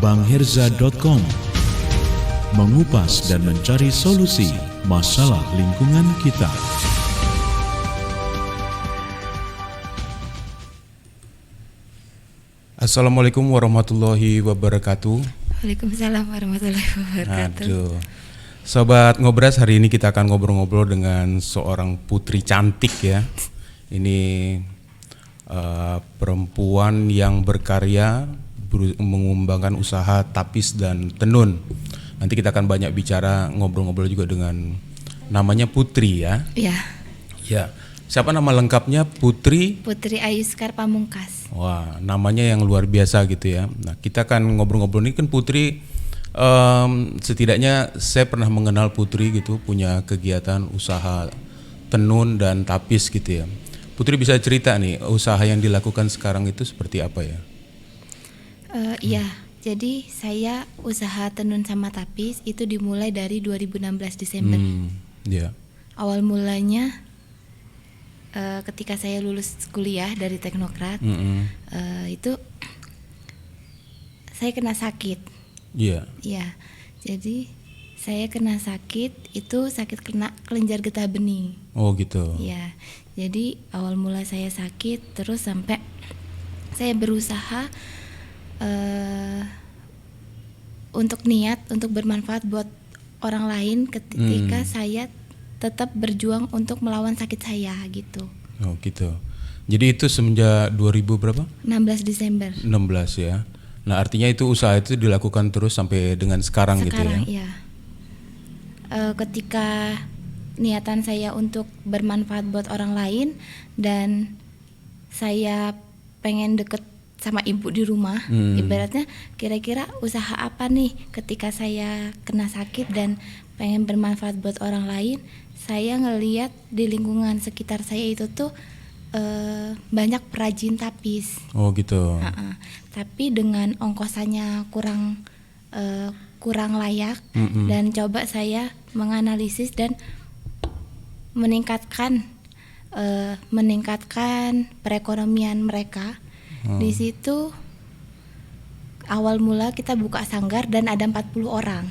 bangherza.com. Mengupas dan mencari solusi masalah lingkungan kita. Assalamualaikum warahmatullahi wabarakatuh. Waalaikumsalam warahmatullahi wabarakatuh. Aduh. Sobat Ngobras, hari ini kita akan ngobrol-ngobrol dengan seorang putri cantik ya. Ini perempuan yang berkarya mengembangkan usaha tapis dan tenun. Nanti kita akan banyak bicara, ngobrol-ngobrol juga dengan namanya Putri ya. Iya. Ya. Siapa nama lengkapnya? Putri Ayuskar Pamungkas. Wah, namanya yang luar biasa gitu ya. Nah, kita akan ngobrol-ngobrol ini kan Putri, setidaknya saya pernah mengenal Putri gitu, punya kegiatan usaha tenun dan tapis gitu ya. Putri bisa cerita nih, usaha yang dilakukan sekarang itu seperti apa ya? Iya, jadi saya usaha tenun sama tapis itu dimulai dari 2016 Desember. Iya. Awal mulanya ketika saya lulus kuliah dari Teknokrat, itu saya kena sakit. Iya. Iya, jadi saya kena sakit, itu sakit kena kelenjar getah bening. Oh gitu. Iya, jadi awal mula saya sakit, terus sampai saya berusaha untuk niat untuk bermanfaat buat orang lain ketika saya tetap berjuang untuk melawan sakit saya gitu. Oh gitu. Jadi itu semenjak 2000 berapa? 16 Desember. 16 ya. Nah artinya itu usaha itu dilakukan terus sampai dengan sekarang gitu ya? Sekarang iya. Ketika niatan saya untuk bermanfaat buat orang lain dan saya pengen deket sama ibu di rumah, ibaratnya kira-kira usaha apa nih ketika saya kena sakit dan pengen bermanfaat buat orang lain, saya ngelihat di lingkungan sekitar saya itu tuh banyak perajin tapis. Oh gitu. Tapi dengan ongkosannya kurang layak, dan coba saya menganalisis dan meningkatkan perekonomian mereka. Di situ awal mula kita buka sanggar dan ada 40 orang.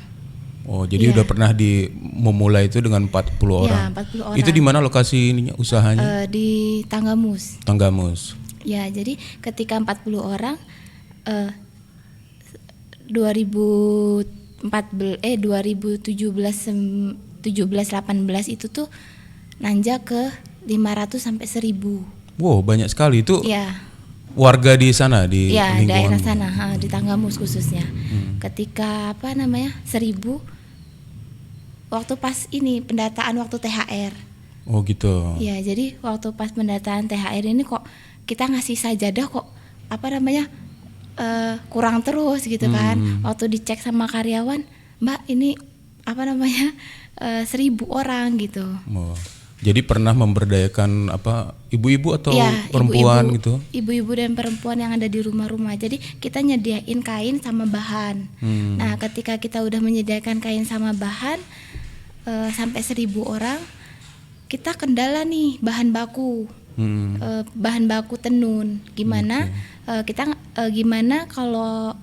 Oh, jadi udah pernah memulai itu dengan 40 orang. Iya, 40 orang. Itu di mana lokasi ininya usahanya? Di Tanggamus. Tanggamus. Ya, jadi ketika 40 orang 2017 18 itu tuh nanjak ke 500 sampai 1000. Wow, banyak sekali itu. Iya. Warga di sana di lingkungan daerah sana, di Tanggamus khususnya. Ketika 1000 waktu pas ini pendataan waktu THR. Oh gitu. Ya, jadi waktu pas pendataan THR ini kok kita ngasih sajadah kok kurang terus gitu kan. Waktu dicek sama karyawan, Mbak ini 1000 orang gitu. Oh. Jadi pernah memberdayakan ibu-ibu atau perempuan gitu? Ibu-ibu dan perempuan yang ada di rumah-rumah. Jadi kita nyediain kain sama bahan. Nah, ketika kita udah menyediakan kain sama bahan sampai 1000 orang, kita kendala nih bahan baku. Bahan baku tenun. Gimana gimana kalau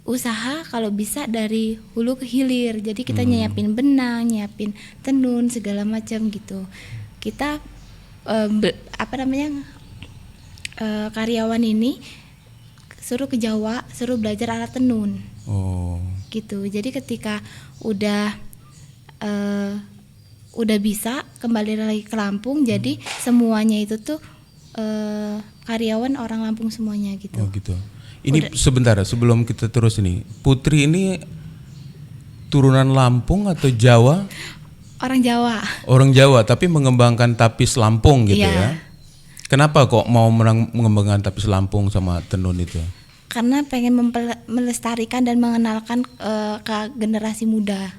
usaha kalau bisa dari hulu ke hilir. Jadi kita nyiapin benang, nyiapin tenun segala macam gitu. Kita karyawan ini suruh ke Jawa, suruh belajar alat tenun. Oh. Gitu. Jadi ketika udah bisa kembali lagi ke Lampung, jadi semuanya itu tuh karyawan orang Lampung semuanya gitu. Oh gitu. Ini sebentar sebelum kita terus ini, Putri ini turunan Lampung atau Jawa? Orang Jawa. Orang Jawa tapi mengembangkan tapis Lampung gitu ya. Kenapa kok mau mengembangkan tapis Lampung sama tenun itu? Karena pengen melestarikan dan mengenalkan ke generasi muda.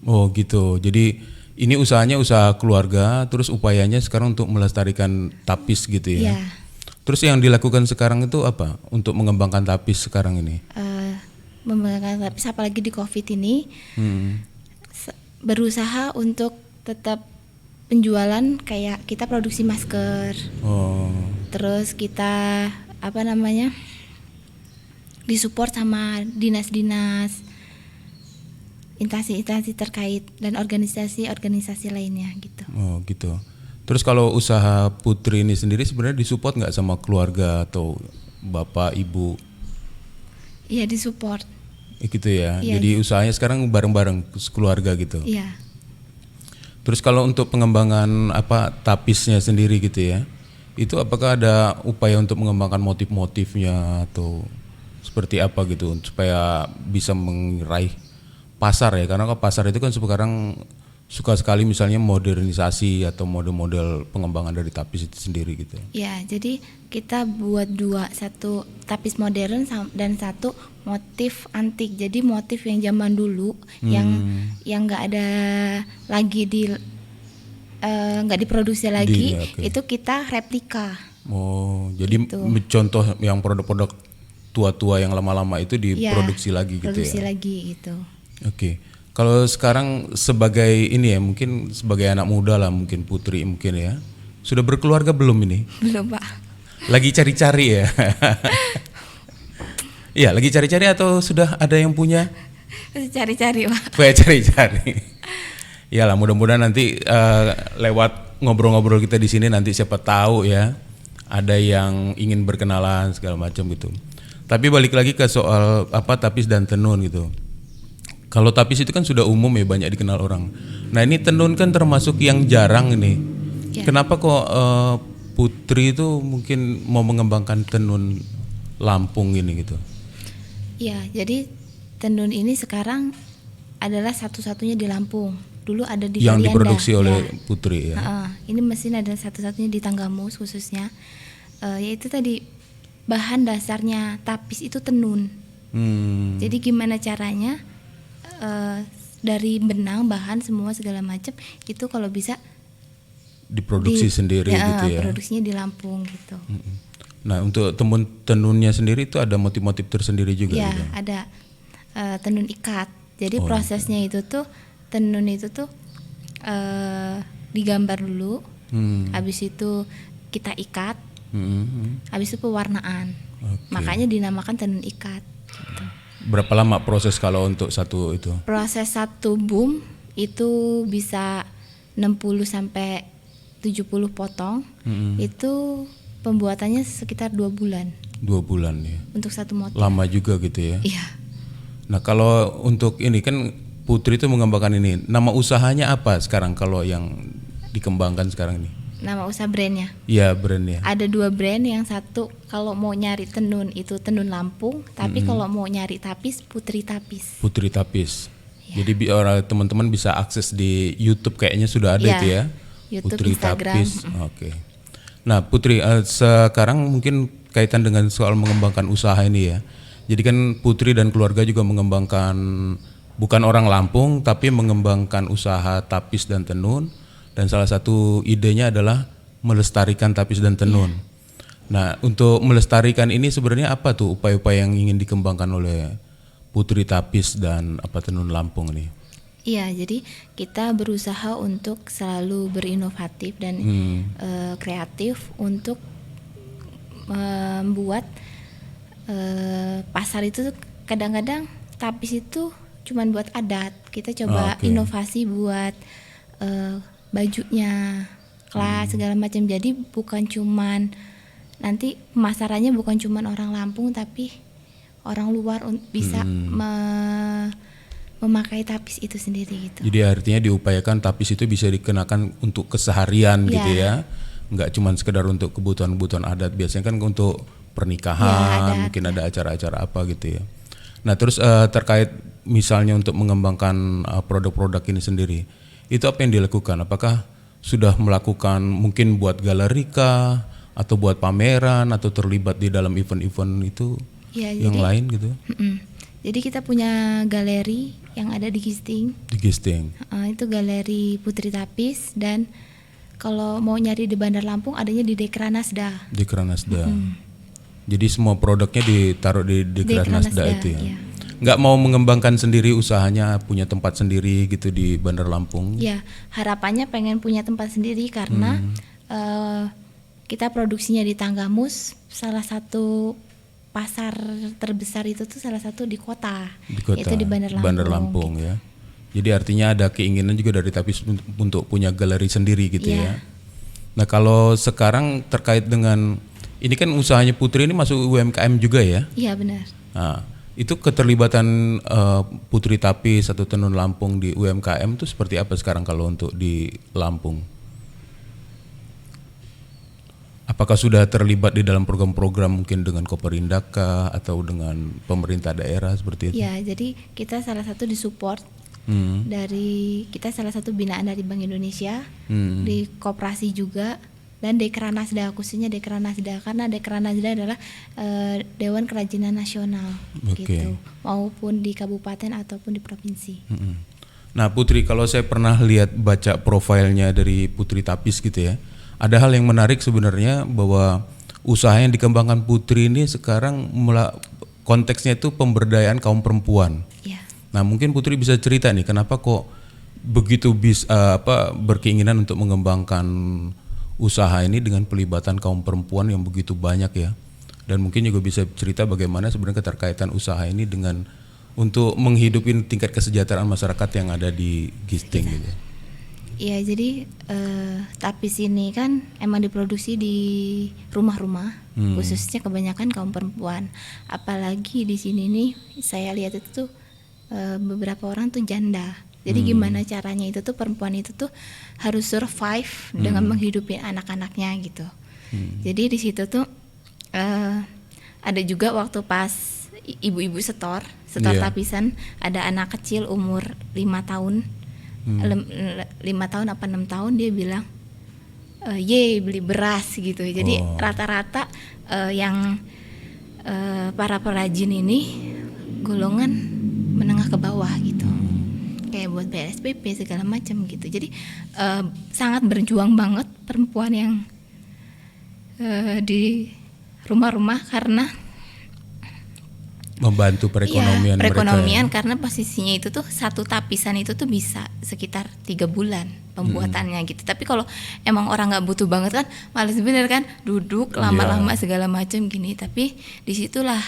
Oh gitu. Jadi ini usahanya usaha keluarga, terus upayanya sekarang untuk melestarikan tapis gitu ya. Terus yang dilakukan sekarang itu apa untuk mengembangkan tapis sekarang ini? Mengembangkan tapis apalagi di COVID ini, berusaha untuk tetap penjualan, kayak kita produksi masker. Terus kita disupport sama dinas-dinas, instansi-instansi terkait dan organisasi-organisasi lainnya gitu. Oh gitu. Terus kalau usaha Putri ini sendiri sebenarnya disupport nggak sama keluarga atau bapak ibu? Iya, disupport. Gitu ya. Iya. Jadi usahanya sekarang bareng-bareng keluarga gitu. Iya. Terus kalau untuk pengembangan tapisnya sendiri gitu ya, itu apakah ada upaya untuk mengembangkan motif-motifnya atau seperti apa gitu supaya bisa meraih pasar ya, karena pasar itu kan sekarang suka sekali misalnya modernisasi atau model-model pengembangan dari tapis itu sendiri gitu. Ya, jadi kita buat dua, satu tapis modern dan satu motif antik. Jadi motif yang zaman dulu yang nggak ada lagi nggak diproduksi lagi, itu kita replika. Oh, jadi gitu. Contoh yang produk-produk tua-tua yang lama-lama itu diproduksi lagi gitu ya. Produksi lagi gitu. Oke. Kalau sekarang sebagai ini ya, mungkin sebagai anak muda lah, mungkin Putri mungkin ya, sudah berkeluarga belum ini? Belum, Pak. Lagi cari-cari ya? Iya, lagi cari-cari atau sudah ada yang punya? Masih cari-cari, Pak. Cari-cari. Iyalah, mudah-mudahan nanti lewat ngobrol-ngobrol kita di sini nanti siapa tahu ya, ada yang ingin berkenalan segala macam gitu. Tapi balik lagi ke soal tapis dan tenun gitu. Kalau tapis itu kan sudah umum ya, banyak dikenal orang. Nah ini tenun kan termasuk yang jarang ini. Ya. Kenapa kok Putri itu mungkin mau mengembangkan tenun Lampung ini gitu? Ya, jadi tenun ini sekarang adalah satu-satunya di Lampung. Dulu ada di yang Kalianda, diproduksi oleh Putri ya. Ini mesin ada satu-satunya di Tanggamus khususnya. Yaitu tadi bahan dasarnya tapis itu tenun. Jadi gimana caranya? Dari benang, bahan semua segala macam itu kalau bisa diproduksi sendiri gitu ya. Produksinya di Lampung gitu. Nah untuk tenunnya sendiri itu ada motif-motif tersendiri juga. Ya gitu? Ada tenun ikat. Jadi prosesnya itu tuh tenun itu tuh digambar dulu, habis itu kita ikat, habis itu pewarnaan. Makanya dinamakan tenun ikat. Gitu. Berapa lama proses kalau untuk satu itu? Proses satu boom itu bisa 60 sampai 70 potong. Itu pembuatannya sekitar 2 bulan. 2 bulan ya. Untuk satu motif. Lama juga gitu ya. Iya. Nah, kalau untuk ini kan Putri itu mengembangkan ini. Nama usahanya apa sekarang kalau yang dikembangkan sekarang ini? Nama usaha brandnya? Iya, brandnya. Ada 2 brand, yang satu kalau mau nyari tenun itu tenun Lampung, tapi kalau mau nyari tapis Putri Tapis. Putri Tapis. Ya. Jadi orang teman-teman bisa akses di YouTube kayaknya sudah ada itu ya. YouTube, Putri Instagram. Tapis. Oke. Nah, Putri sekarang mungkin kaitan dengan soal mengembangkan usaha ini ya. Jadi kan Putri dan keluarga juga mengembangkan, bukan orang Lampung tapi mengembangkan usaha tapis dan tenun. Dan salah satu idenya adalah melestarikan tapis dan tenun. Nah, untuk melestarikan ini sebenarnya apa tuh upaya-upaya yang ingin dikembangkan oleh Putri Tapis dan tenun Lampung ini? Iya, jadi kita berusaha untuk selalu berinovatif dan kreatif untuk membuat pasar itu. Kadang-kadang tapis itu cuman buat adat. Kita coba inovasi buat bajunya, kelas segala macam. Jadi bukan cuman nanti pemasarannya bukan cuman orang Lampung tapi orang luar bisa memakai tapis itu sendiri gitu. Jadi artinya diupayakan tapis itu bisa dikenakan untuk keseharian gitu ya. Enggak cuman sekedar untuk kebutuhan-kebutuhan adat. Biasanya kan untuk pernikahan, mungkin ada acara-acara apa gitu ya. Nah, terus terkait misalnya untuk mengembangkan produk-produk ini sendiri, itu apa yang dilakukan? Apakah sudah melakukan mungkin buat galeri kah, atau buat pameran, atau terlibat di dalam event-event itu yang lain gitu? Jadi kita punya galeri yang ada di Gisting. Di Gisting. Itu galeri Putri Tapis, dan kalau mau nyari di Bandar Lampung adanya di Dekranasda. Dekranasda. Jadi semua produknya ditaruh di Dekranasda itu ya. Iya. Nggak mau mengembangkan sendiri usahanya, punya tempat sendiri gitu di Bandar Lampung? Ya, harapannya pengen punya tempat sendiri karena kita produksinya di Tanggamus, salah satu pasar terbesar itu tuh salah satu di kota. Itu di Bandar Bandar Lampung ya. Jadi artinya ada keinginan juga dari Tapis untuk punya galeri sendiri gitu Iya. ya. Nah kalau sekarang terkait dengan ini kan usahanya Putri ini masuk UMKM juga ya. Iya benar. Nah, itu keterlibatan Putri Tapis atau Tenun Lampung di UMKM itu seperti apa sekarang kalau untuk di Lampung? Apakah sudah terlibat di dalam program-program mungkin dengan Koperindak atau dengan pemerintah daerah seperti itu? Iya, jadi kita salah satu disupport dari kita salah satu binaan dari Bank Indonesia, di koperasi juga, dan Dekranasda, khususnya Dekranasda karena Dekranasda adalah Dewan Kerajinan Nasional gitu, maupun di kabupaten ataupun di provinsi. Nah Putri, kalau saya pernah lihat baca profilnya dari Putri Tapis gitu ya, ada hal yang menarik sebenarnya bahwa usaha yang dikembangkan Putri ini sekarang konteksnya itu pemberdayaan kaum perempuan. Ya. Nah mungkin Putri bisa cerita nih kenapa kok begitu berkeinginan untuk mengembangkan usaha ini dengan pelibatan kaum perempuan yang begitu banyak ya, dan mungkin juga bisa cerita bagaimana sebenarnya keterkaitan usaha ini dengan untuk menghidupi tingkat kesejahteraan masyarakat yang ada di Gisting gitu. Iya, jadi Tapis ini kan emang diproduksi di rumah-rumah, khususnya kebanyakan kaum perempuan. Apalagi di sini nih saya lihat itu tuh beberapa orang tuh janda. Jadi gimana caranya itu tuh perempuan itu tuh harus survive dengan menghidupi anak-anaknya gitu. Jadi di situ tuh ada juga waktu pas ibu-ibu setor tapisan, ada anak kecil umur 5 tahun. 5 tahun apa 6 tahun dia bilang beli beras gitu. Jadi rata-rata yang para perajin ini golongan menengah ke bawah gitu, kayak buat bayar SPP segala macam gitu. Jadi sangat berjuang banget perempuan yang di rumah-rumah karena membantu perekonomian perekonomian mereka. Karena posisinya itu tuh satu tapisan itu tuh bisa sekitar 3 bulan pembuatannya gitu. Tapi kalau emang orang nggak butuh banget kan males bener kan, duduk lama-lama segala macam gini. Tapi disitulah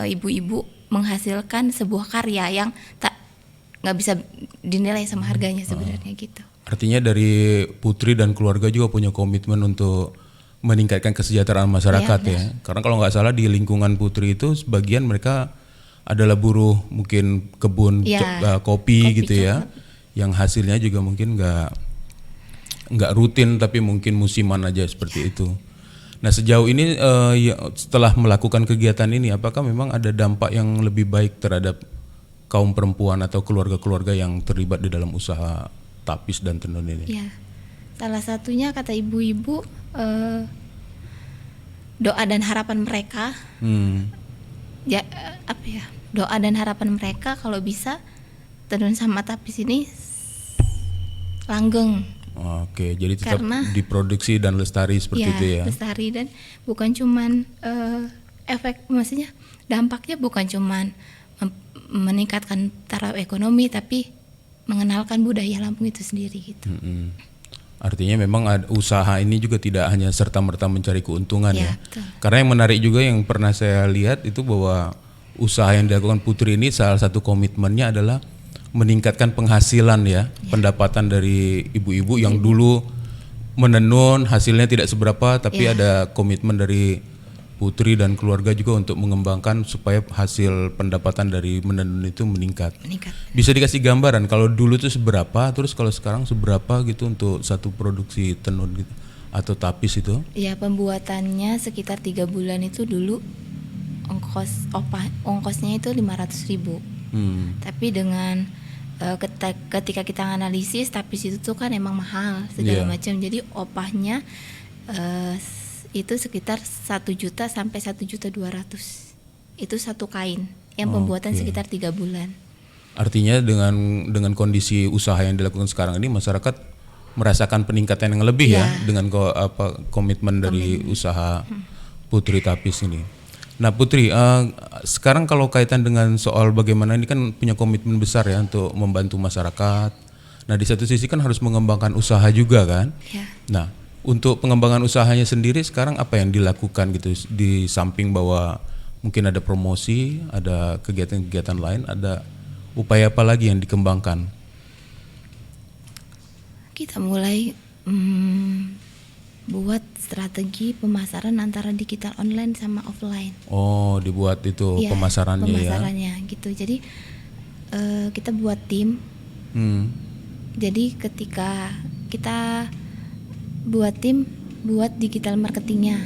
ibu-ibu menghasilkan sebuah karya yang nggak bisa dinilai sama harganya sebenarnya gitu. Artinya dari Putri dan keluarga juga punya komitmen untuk meningkatkan kesejahteraan masyarakat ya. Karena kalau nggak salah di lingkungan Putri itu sebagian mereka adalah buruh mungkin kebun kopi gitu ya, yang hasilnya juga mungkin nggak rutin tapi mungkin musiman aja seperti itu. Nah sejauh ini setelah melakukan kegiatan ini, apakah memang ada dampak yang lebih baik terhadap kaum perempuan atau keluarga-keluarga yang terlibat di dalam usaha tapis dan tenun ini? Ya, salah satunya kata ibu-ibu doa dan harapan mereka, doa dan harapan mereka kalau bisa tenun sama tapis ini langgeng. Oke, jadi tetap Karena diproduksi dan lestari seperti itu ya. Lestari, dan bukan cuman efek, maksudnya dampaknya bukan cuman meningkatkan taraf ekonomi, tapi mengenalkan budaya Lampung itu sendiri gitu. Artinya memang usaha ini juga tidak hanya serta-merta mencari keuntungan ya. Betul. Karena yang menarik juga yang pernah saya lihat itu bahwa usaha yang dilakukan Putri ini salah satu komitmennya adalah meningkatkan penghasilan ya, pendapatan dari ibu-ibu yang dulu menenun hasilnya tidak seberapa, tapi ada komitmen dari Putri dan keluarga juga untuk mengembangkan supaya hasil pendapatan dari menenun itu meningkat. Bisa dikasih gambaran kalau dulu tuh seberapa, terus kalau sekarang seberapa gitu untuk satu produksi tenun gitu atau tapis itu? Ya, pembuatannya sekitar 3 bulan itu dulu ongkosnya itu 500.000. Tapi dengan ketika kita analisis tapis itu tuh kan emang mahal segala macam. Jadi opahnya itu sekitar 1 juta sampai 1.200.000. Itu satu kain yang pembuatan sekitar 3 bulan. Artinya dengan kondisi usaha yang dilakukan sekarang ini masyarakat merasakan peningkatan yang lebih ya dengan komitmen dari usaha Putri Tapis ini. Nah Putri, sekarang kalau kaitan dengan soal bagaimana ini kan punya komitmen besar ya untuk membantu masyarakat. Nah di satu sisi kan harus mengembangkan usaha juga kan. Nah untuk pengembangan usahanya sendiri sekarang apa yang dilakukan gitu di samping bahwa Mungkin ada promosi, ada kegiatan-kegiatan lain, ada upaya apa lagi yang dikembangkan? Kita mulai buat strategi pemasaran antara digital online sama offline. Oh, dibuat itu Ya, pemasarannya ya. pemasarannya gitu. Jadi kita buat tim. Jadi ketika kita buat tim, buat digital marketingnya.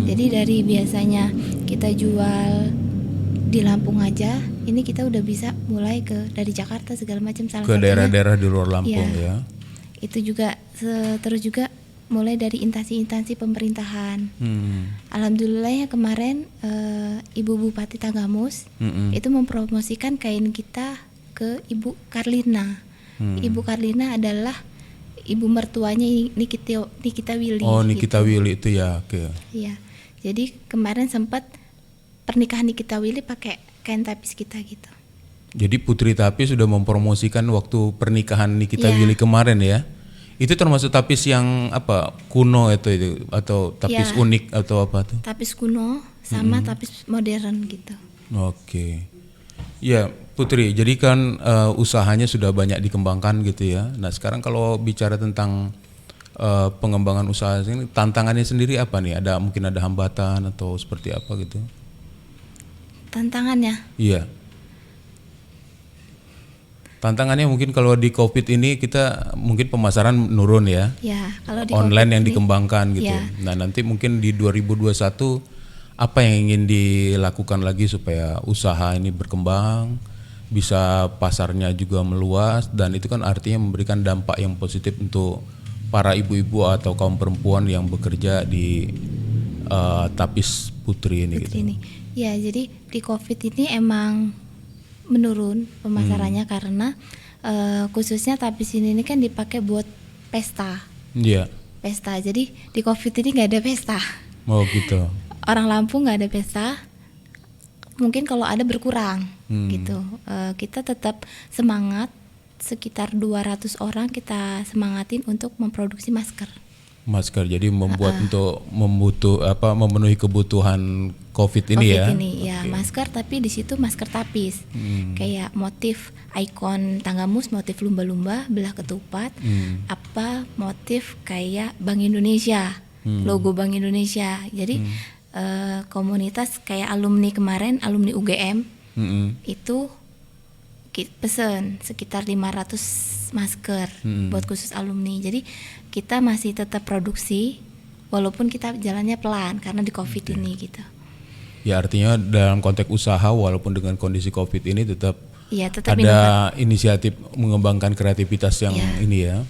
Jadi dari biasanya kita jual di Lampung aja, ini kita udah bisa mulai ke dari Jakarta segala macam, salah Ke satunya daerah-daerah di luar Lampung Iya. ya. itu juga terus juga mulai dari instansi-instansi pemerintahan. Alhamdulillah ya kemarin Ibu Bupati Tanggamus itu mempromosikan kain kita ke Ibu Karlina. Ibu Karlina adalah ibu mertuanya Nikita Willy. Oh, Nikita gitu. Willy itu ya. Oke. Iya. Jadi kemarin sempat pernikahan Nikita Willy pakai kain tapis kita gitu. Jadi Putri Tapis sudah mempromosikan waktu pernikahan Nikita Iya. Willy kemarin ya. Itu termasuk tapis yang apa? Kuno itu atau tapis Iya. unik atau apa tuh? Tapis kuno sama tapis modern gitu. Oke. Ya, Putri, jadi kan usahanya sudah banyak dikembangkan gitu ya. Nah, sekarang kalau bicara tentang pengembangan usaha ini, tantangannya sendiri apa nih? Mungkin ada hambatan atau seperti apa gitu? Tantangannya Iya. Tantangannya mungkin kalau di COVID ini kita mungkin pemasaran menurun ya. ya kalau di Online COVID yang ini, dikembangkan gitu. Iya. Nah, nanti mungkin di 2021 apa yang ingin dilakukan lagi supaya usaha ini berkembang, bisa pasarnya juga meluas, dan itu kan artinya memberikan dampak yang positif untuk para ibu-ibu atau kaum perempuan yang bekerja di Tapis Putri ini gitu. ini. Ya, jadi di COVID ini emang menurun pemasarannya karena khususnya tapis ini kan dipakai buat pesta. Iya. Pesta. Jadi di COVID ini nggak ada pesta. Oh gitu. Orang Lampung nggak ada pesta. Mungkin kalau ada berkurang gitu. Kita tetap semangat, sekitar 200 orang kita semangatin untuk memproduksi masker. Masker, jadi membuat untuk memenuhi kebutuhan COVID ini ya. COVID ini ya, masker, tapi di situ masker tapis. Kayak motif ikon Tanggamus, motif lumba-lumba belah ketupat, apa motif kayak Bank Indonesia, logo Bank Indonesia. Jadi komunitas kayak alumni kemarin, alumni UGM itu pesen sekitar 500 masker buat khusus alumni. Jadi kita masih tetap produksi walaupun kita jalannya pelan karena di COVID ini gitu. Ya, artinya dalam konteks usaha walaupun dengan kondisi COVID ini tetap Iya, tetap ada inisiatif mengembangkan kreativitas yang ini ya.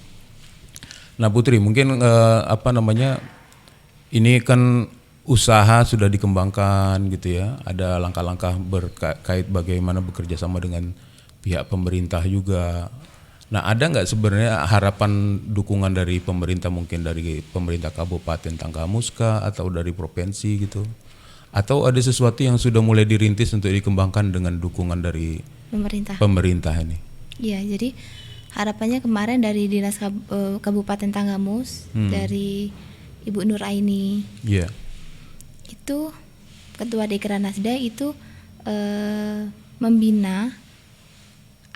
Nah, Putri, mungkin ini kan usaha sudah dikembangkan gitu ya. Ada langkah-langkah berkait bagaimana bekerja sama dengan pihak pemerintah juga. Nah, ada nggak sebenarnya harapan dukungan dari pemerintah, mungkin dari pemerintah Kabupaten Tanggamus kah, atau dari provinsi gitu? Atau ada sesuatu yang sudah mulai dirintis untuk dikembangkan dengan dukungan dari pemerintah ini? Iya, jadi harapannya kemarin dari Dinas Kabupaten Tanggamus, dari Ibu Nur Aini. Iya. Itu Ketua Dekranasda itu membina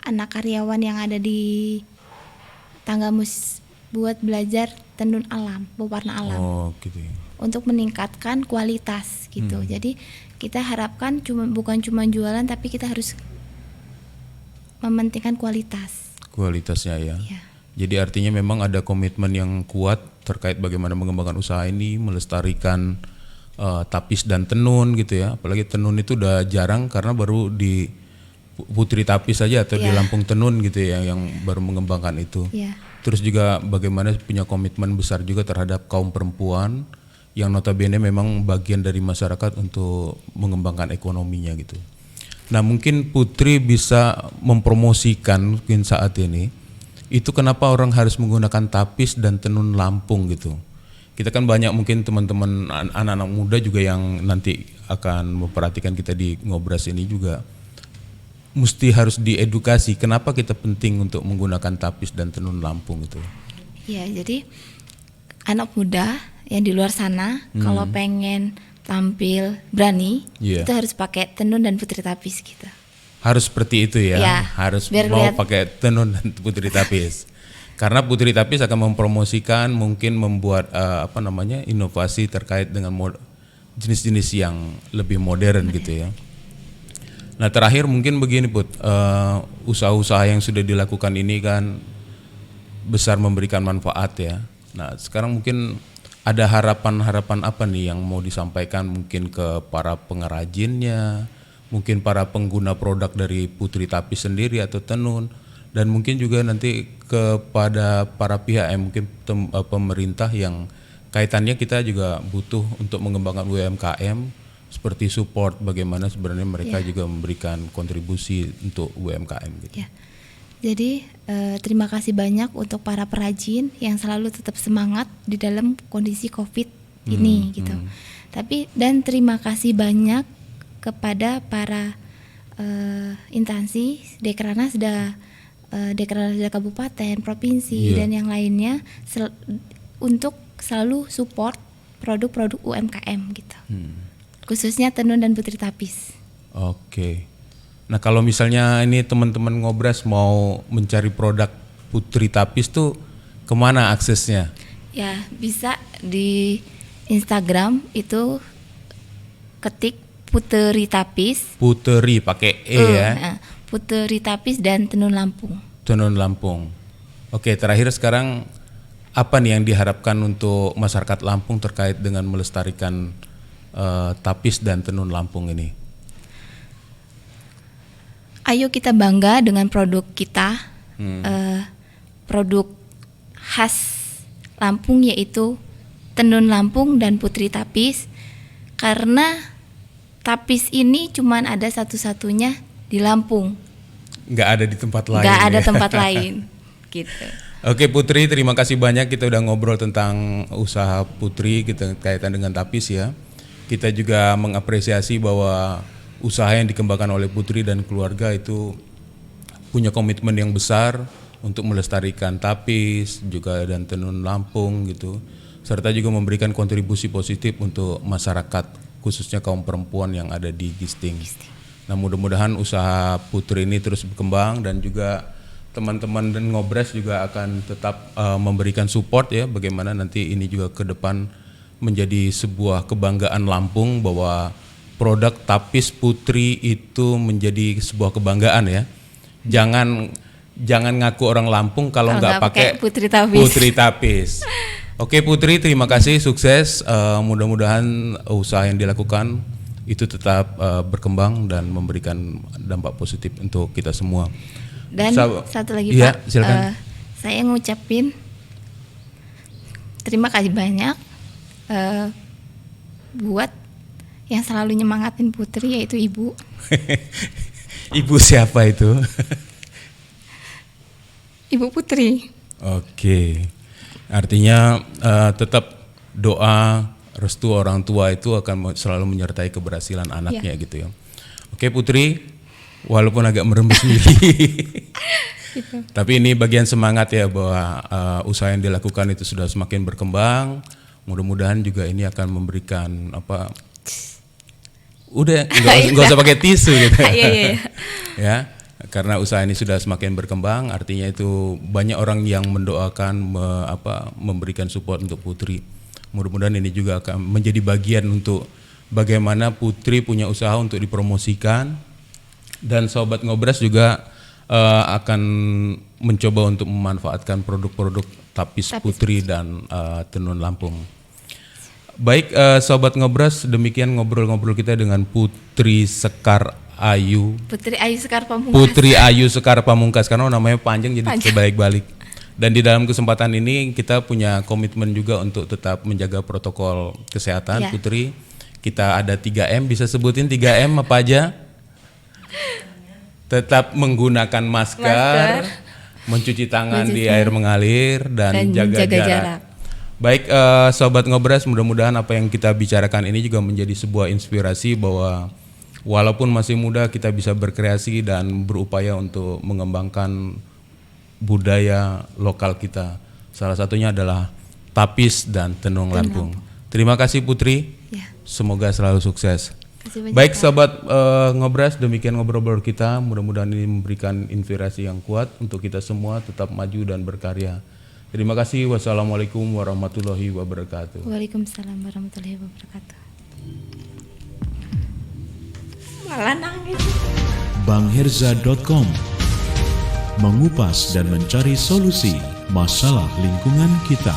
anak karyawan yang ada di Tanggamus buat belajar tenun alam, pewarna alam. Oh, gitu. Untuk meningkatkan kualitas gitu. Jadi kita harapkan bukan cuma jualan, tapi kita harus mementingkan kualitas. Kualitasnya ya. Ya. Jadi artinya memang ada komitmen yang kuat terkait bagaimana mengembangkan usaha ini, melestarikan tapis dan tenun gitu ya. Apalagi tenun itu udah jarang karena baru di Putri Tapis saja atau di Lampung Tenun gitu ya yang baru mengembangkan itu. Ya. Terus juga bagaimana punya komitmen besar juga terhadap kaum perempuan yang notabene memang bagian dari masyarakat untuk mengembangkan ekonominya gitu. Nah, mungkin Putri bisa mempromosikan mungkin saat ini itu kenapa orang harus menggunakan tapis dan tenun Lampung gitu. Kita kan banyak mungkin teman-teman anak-anak muda juga yang nanti akan memperhatikan kita di Ngobras ini juga mesti harus diedukasi kenapa kita penting untuk menggunakan tapis dan tenun Lampung itu. Ya, jadi anak muda yang di luar sana kalau pengen tampil berani, Iya. itu harus pakai tenun dan putri tapis gitu. Harus seperti itu ya, Ya, harus biar mau lihat. pakai tenun dan putri tapis. Karena putri tapis akan mempromosikan, mungkin membuat inovasi terkait dengan jenis-jenis yang lebih modern gitu ya. Nah terakhir mungkin begini Put, usaha-usaha yang sudah dilakukan ini kan besar memberikan manfaat ya. Nah sekarang mungkin ada harapan-harapan apa nih yang mau disampaikan mungkin ke para pengrajinnya, mungkin para pengguna produk dari putri tapis sendiri atau tenun, dan mungkin juga nanti kepada para pihak yang mungkin pemerintah yang kaitannya kita juga butuh untuk mengembangkan UMKM, seperti support bagaimana sebenarnya mereka juga memberikan kontribusi untuk UMKM gitu. Ya. Jadi terima kasih banyak untuk para perajin yang selalu tetap semangat di dalam kondisi COVID ini gitu. Tapi dan terima kasih banyak kepada para instansi Dekranasda, Dekranasda Kabupaten, Provinsi dan yang lainnya untuk selalu support produk-produk UMKM gitu. Khususnya tenun dan putri tapis. Oke. Nah kalau misalnya ini teman-teman Ngobras mau mencari produk putri tapis tuh kemana aksesnya? Ya bisa di Instagram itu ketik Puteri Tapis. Puteri pakai ya. Puteri Tapis dan Tenun Lampung. Tenun Lampung. Oke, terakhir sekarang apa nih yang diharapkan untuk masyarakat Lampung terkait dengan melestarikan tapis dan tenun Lampung ini? Ayo kita bangga dengan produk kita, produk khas Lampung yaitu tenun Lampung dan putri tapis, karena tapis ini cuman ada satu-satunya di Lampung. Nggak ada di tempat lain. Nggak ada ya? tempat lain, gitu. Oke Putri, terima kasih banyak kita udah ngobrol tentang usaha Putri kita kaitan dengan tapis ya. Kita juga mengapresiasi bahwa usaha yang dikembangkan oleh Putri dan keluarga itu punya komitmen yang besar untuk melestarikan tapis juga dan tenun Lampung gitu. Serta juga memberikan kontribusi positif untuk masyarakat khususnya kaum perempuan yang ada di Gisting. Nah mudah-mudahan usaha Putri ini terus berkembang dan juga teman-teman dan Ngobras juga akan tetap memberikan support ya, bagaimana nanti ini juga ke depan menjadi sebuah kebanggaan Lampung bahwa produk tapis Putri itu menjadi sebuah kebanggaan ya. Jangan ngaku orang Lampung kalau nggak pakai putri tapis. Putri tapis. Oke Putri, terima kasih, sukses. Mudah-mudahan usaha yang dilakukan itu tetap berkembang dan memberikan dampak positif untuk kita semua. Dan satu lagi iya, Pak, silakan. saya ngucapin terima kasih banyak buat yang selalu nyemangatin Putri yaitu Ibu. Ibu siapa itu? Ibu Putri. Oke. Artinya tetap doa restu orang tua itu akan selalu menyertai keberhasilan anaknya gitu ya. Oke Putri, walaupun agak merembes sendiri. Gitu. Tapi ini bagian semangat ya bahwa usaha yang dilakukan itu sudah semakin berkembang. Mudah-mudahan juga ini akan memberikan udah nggak usah pakai tisu gitu. Iya. Ya. Karena usaha ini sudah semakin berkembang, artinya itu banyak orang yang mendoakan, memberikan support untuk Putri. Mudah-mudahan ini juga akan menjadi bagian untuk bagaimana Putri punya usaha untuk dipromosikan, dan Sobat Ngobras juga akan mencoba untuk memanfaatkan produk-produk tapis Putri dan tenun Lampung. Baik Sobat Ngobras, demikian ngobrol-ngobrol kita dengan Putri Sekar Ayu. Putri Ayu Sekar Pamungkas. Putri Ayu Sekar Pamungkas, karena namanya panjang jadi terbalik-balik. Dan di dalam kesempatan ini kita punya komitmen juga untuk tetap menjaga protokol kesehatan. Putri, kita ada 3M, bisa sebutin 3M apa aja? Tetap menggunakan masker, mencuci tangan di air mengalir, dan jaga jarak. Baik Sobat Ngobras, mudah-mudahan apa yang kita bicarakan ini juga menjadi sebuah inspirasi bahwa walaupun masih muda kita bisa berkreasi dan berupaya untuk mengembangkan budaya lokal kita. Salah satunya adalah tapis dan tenun Lampung. Terima kasih Putri. Ya. Semoga selalu sukses. Terima kasih banyak, Baik Kak. sahabat Ngobras, demikian ngobrol-ngobrol kita. Mudah-mudahan ini memberikan inspirasi yang kuat untuk kita semua tetap maju dan berkarya. Terima kasih. Wassalamualaikum warahmatullahi wabarakatuh. Waalaikumsalam warahmatullahi wabarakatuh. Malah nangis. Bangherza.com mengupas dan mencari solusi masalah lingkungan kita.